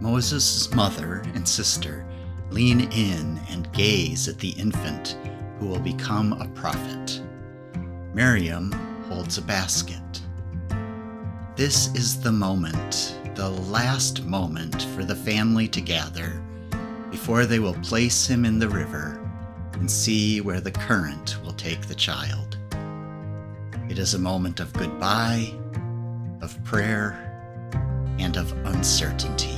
Moses' mother and sister lean in and gaze at the infant who will become a prophet. Miriam holds a basket. This is the moment, the last moment for the family to gather before they will place him in the river and see where the current will take the child. It is a moment of goodbye, of prayer, and of uncertainty.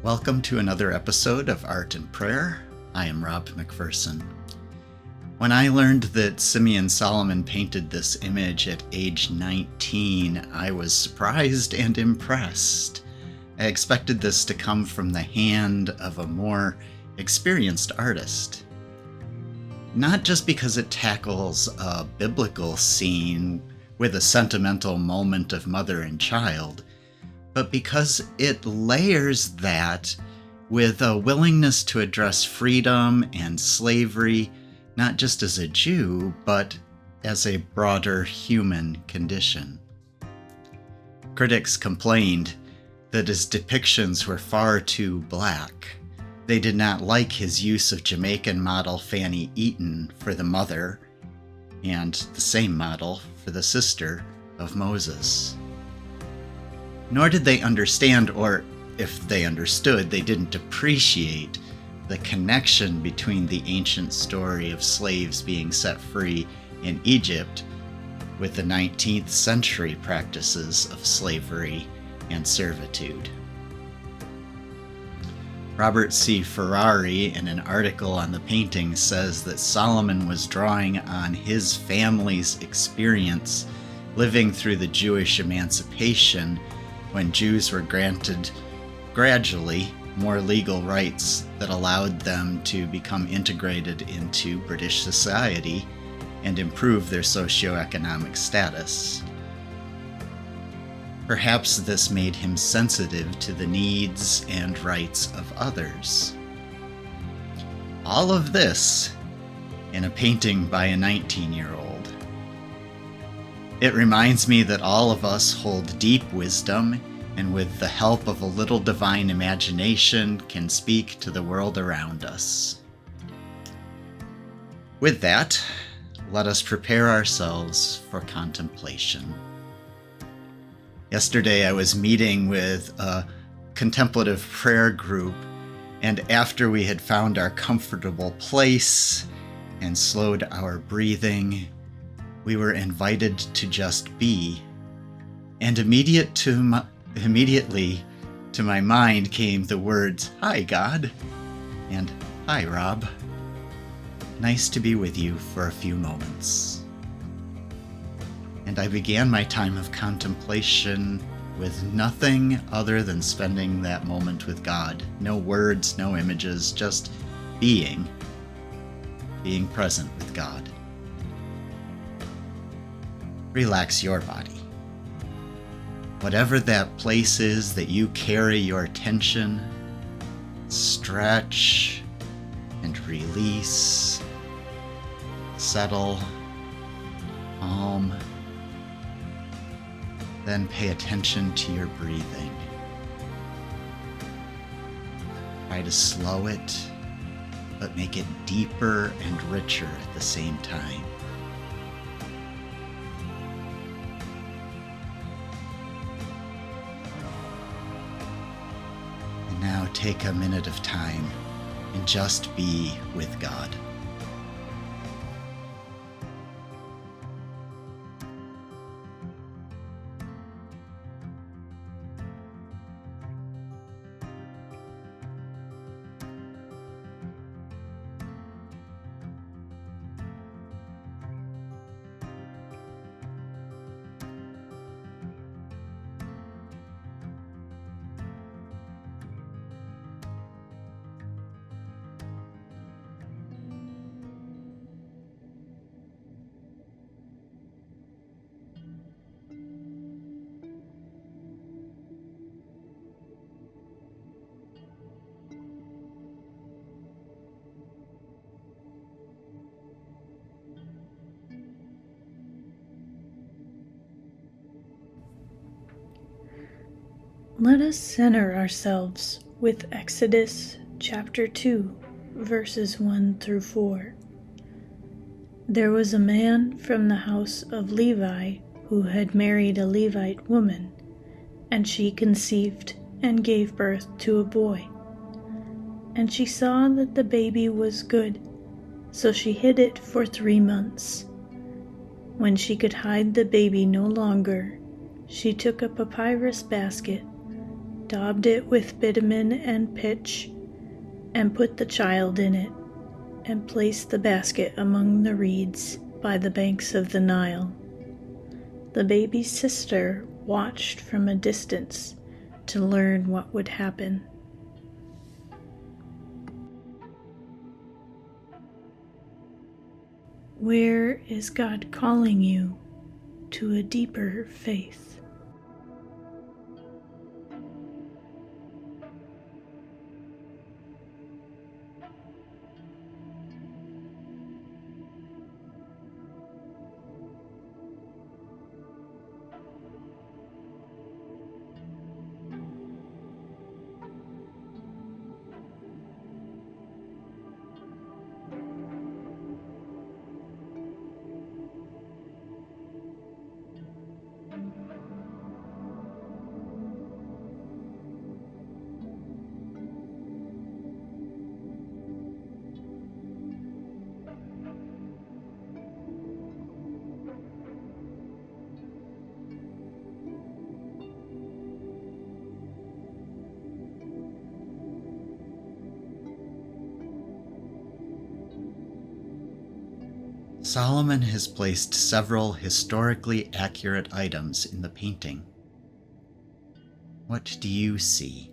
Welcome to another episode of Art and Prayer. I am Rob McPherson. When I learned that Simeon Solomon painted this image at age 19, I was surprised and impressed. I expected this to come from the hand of a more experienced artist. Not just because it tackles a biblical scene with a sentimental moment of mother and child, but because it layers that with a willingness to address freedom and slavery, not just as a Jew, but as a broader human condition. Critics complained that his depictions were far too black. They did not like his use of Jamaican model Fanny Eaton for the mother, and the same model for the sister of Moses. Nor did they understand, or if they understood, they didn't appreciate the connection between the ancient story of slaves being set free in Egypt with the 19th century practices of slavery and servitude. Robert C. Ferrari, in an article on the painting, says that Solomon was drawing on his family's experience living through the Jewish emancipation when Jews were granted gradually more legal rights that allowed them to become integrated into British society and improve their socioeconomic status. Perhaps this made him sensitive to the needs and rights of others. All of this in a painting by a 19-year-old. It reminds me that all of us hold deep wisdom and with the help of a little divine imagination can speak to the world around us. With that, let us prepare ourselves for contemplation. Yesterday I was meeting with a contemplative prayer group, and after we had found our comfortable place and slowed our breathing, we were invited to just be. And immediately to my mind came the words, "Hi, God," and "Hi, Rob. Nice to be with you for a few moments." And I began my time of contemplation with nothing other than spending that moment with God. No words, no images, just being present with God. Relax your body. Whatever that place is that you carry your attention, stretch and release, settle, calm. Then pay attention to your breathing. Try to slow it, but make it deeper and richer at the same time. And now take a minute of time and just be with God. Let us center ourselves with Exodus chapter 2, verses 1 through 4. There was a man from the house of Levi who had married a Levite woman, and she conceived and gave birth to a boy. And she saw that the baby was good, so she hid it for 3 months. When she could hide the baby no longer, she took a papyrus basket, daubed it with bitumen and pitch, and put the child in it, and placed the basket among the reeds by the banks of the Nile. The baby's sister watched from a distance to learn what would happen. Where is God calling you to a deeper faith? Solomon has placed several historically accurate items in the painting. What do you see?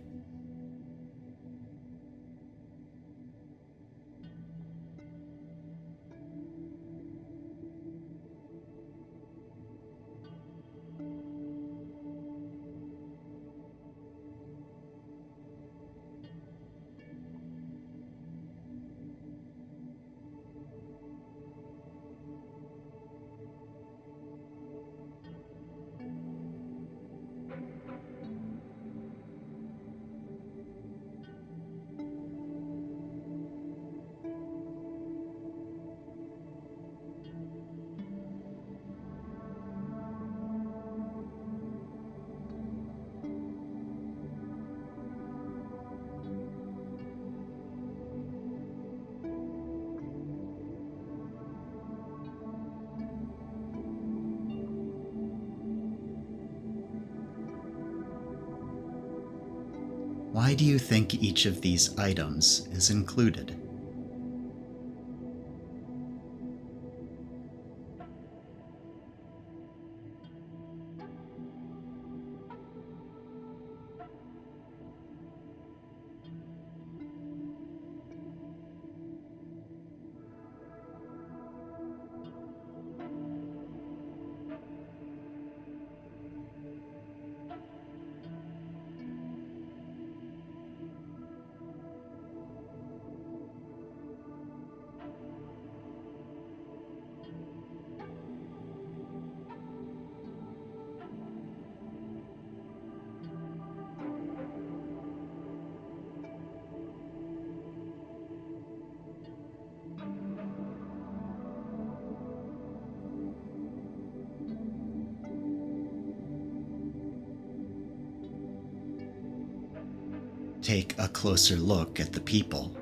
Why do you think each of these items is included? Take a closer look at the people.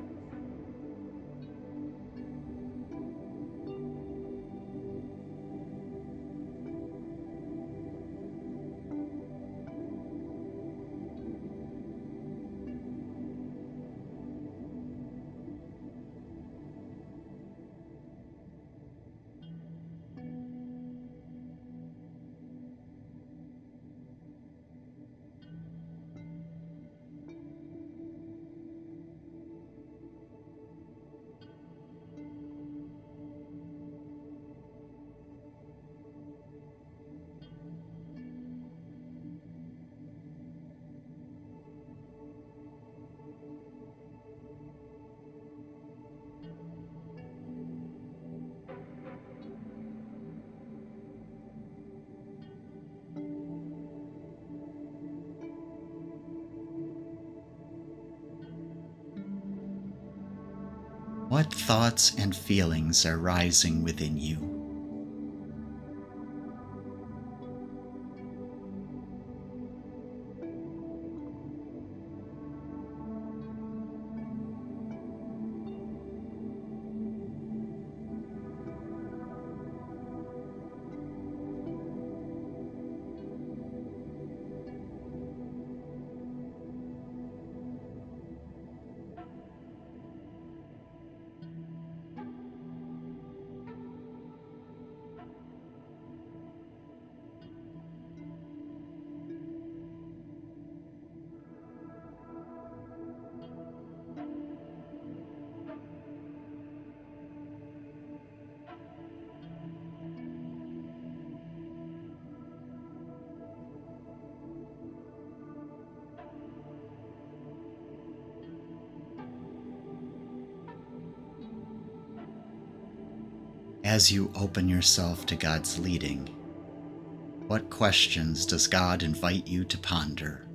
What thoughts and feelings are rising within you? As you open yourself to God's leading, what questions does God invite you to ponder?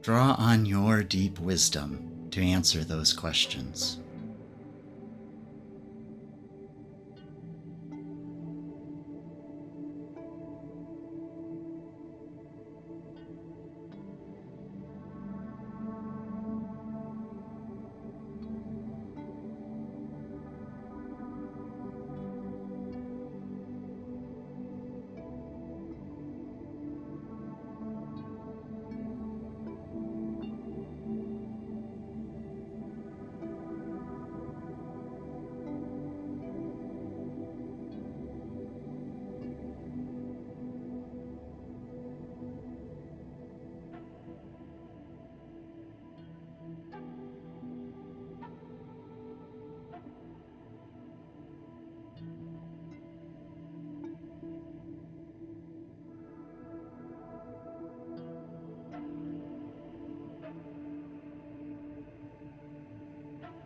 Draw on your deep wisdom to answer those questions.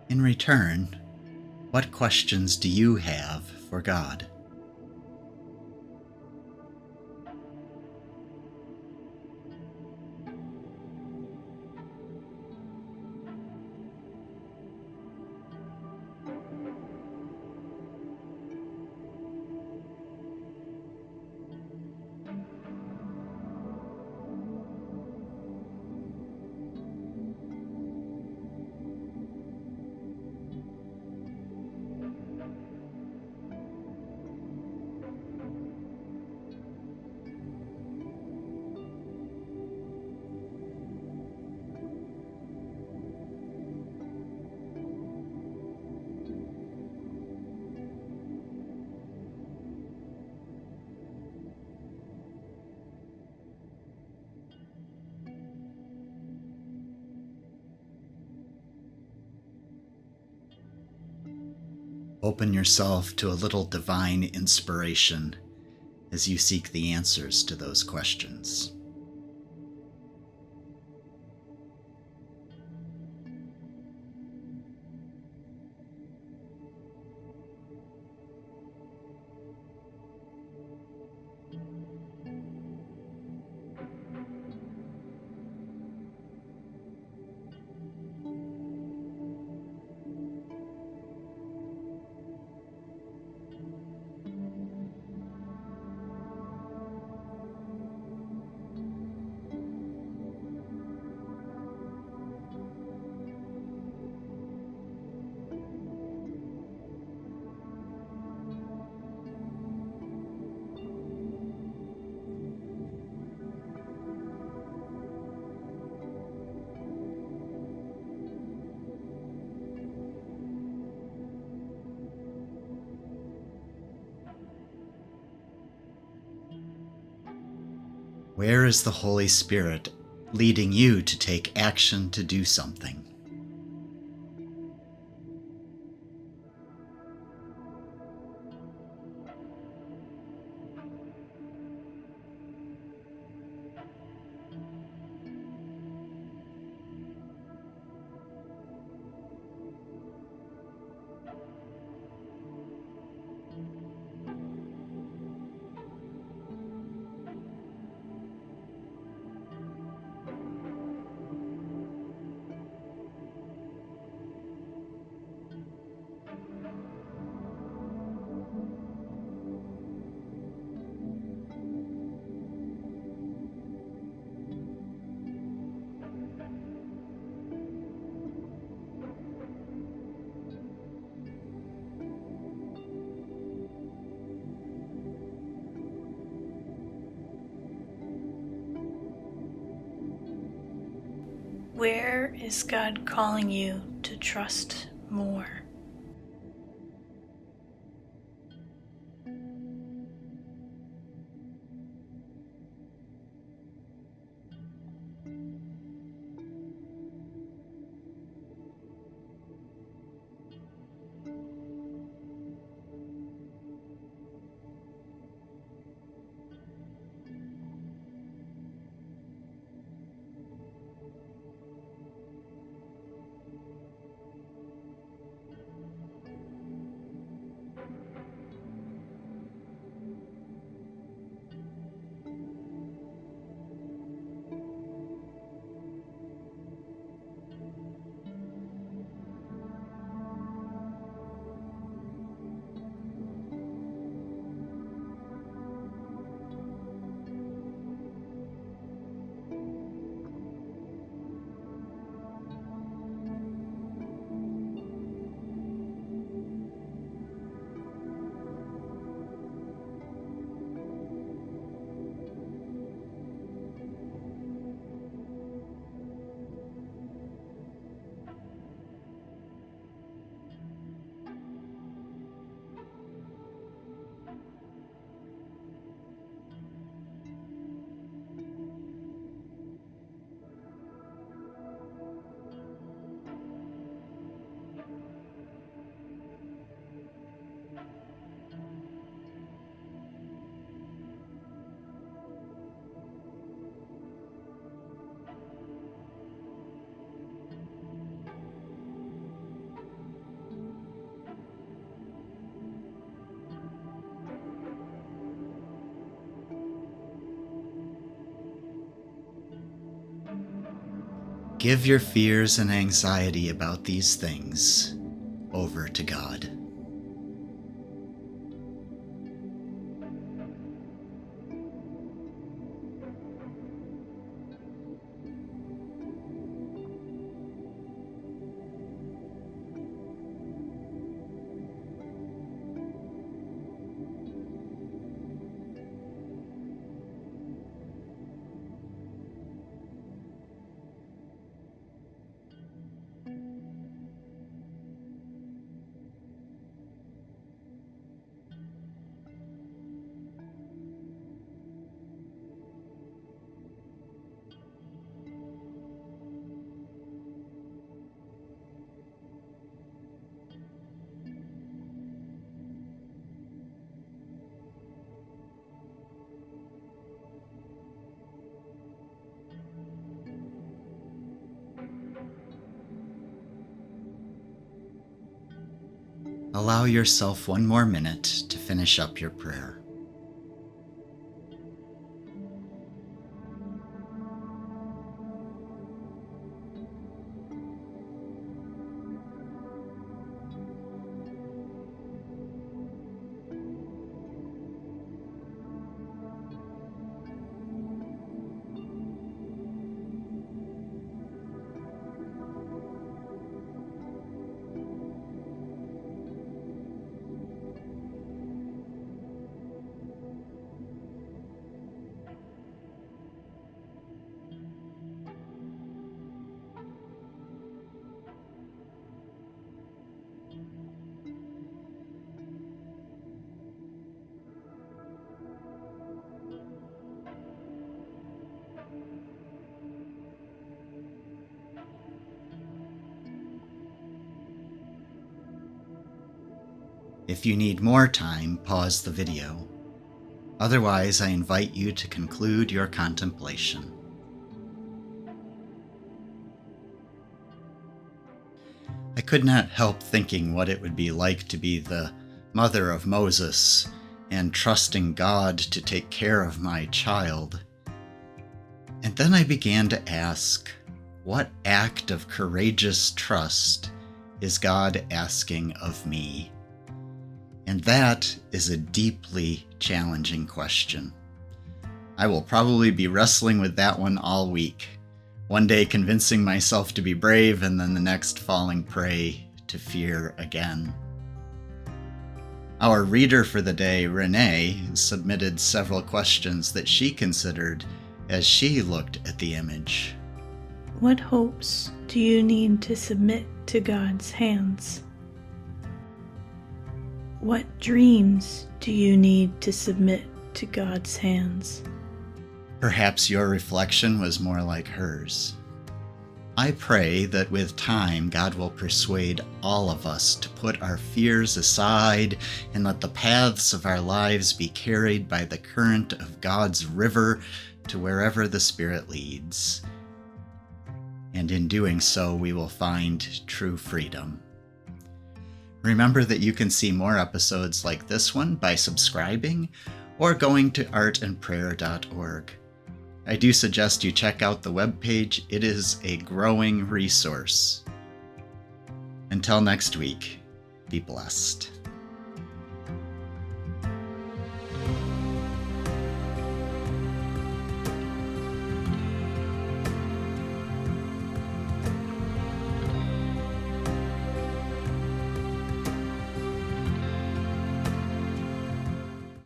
In return, what questions do you have for God? Open yourself to a little divine inspiration as you seek the answers to those questions. Where is the Holy Spirit leading you to take action to do something? Where is God calling you to trust more? Give your fears and anxiety about these things over to God. Allow yourself one more minute to finish up your prayer. If you need more time, pause the video. Otherwise, I invite you to conclude your contemplation. I could not help thinking what it would be like to be the mother of Moses and trusting God to take care of my child. And then I began to ask, what act of courageous trust is God asking of me? And that is a deeply challenging question. I will probably be wrestling with that one all week. One day convincing myself to be brave, and then the next falling prey to fear again. Our reader for the day, Renee, submitted several questions that she considered as she looked at the image. What hopes do you need to submit to God's hands? What dreams do you need to submit to God's hands? Perhaps your reflection was more like hers. I pray that with time, God will persuade all of us to put our fears aside and let the paths of our lives be carried by the current of God's river to wherever the Spirit leads. And in doing so, we will find true freedom. Remember that you can see more episodes like this one by subscribing or going to artandprayer.org. I do suggest you check out the webpage. It is a growing resource. Until next week, be blessed.